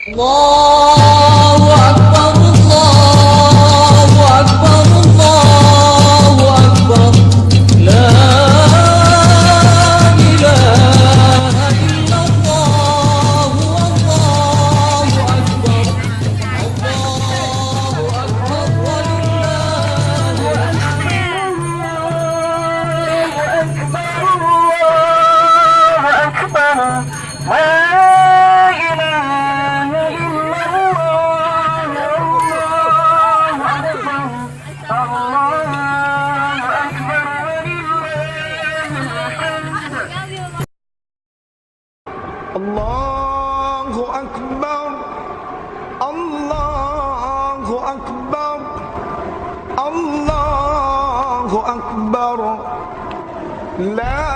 Allahu Akbar, Allahu Akbar, Allahu Akbar. La ilaha illallah, Allahu Akbar. Allahu Akbar, walillahi Allahu Akbar, Allahu Akbar, Allahu Akbar. La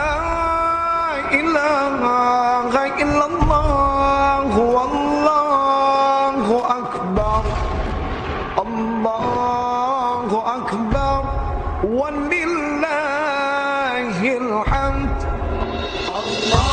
ilaha illallah, Allahu Akbar. Allahu Akbar, walillahil hamd. Allah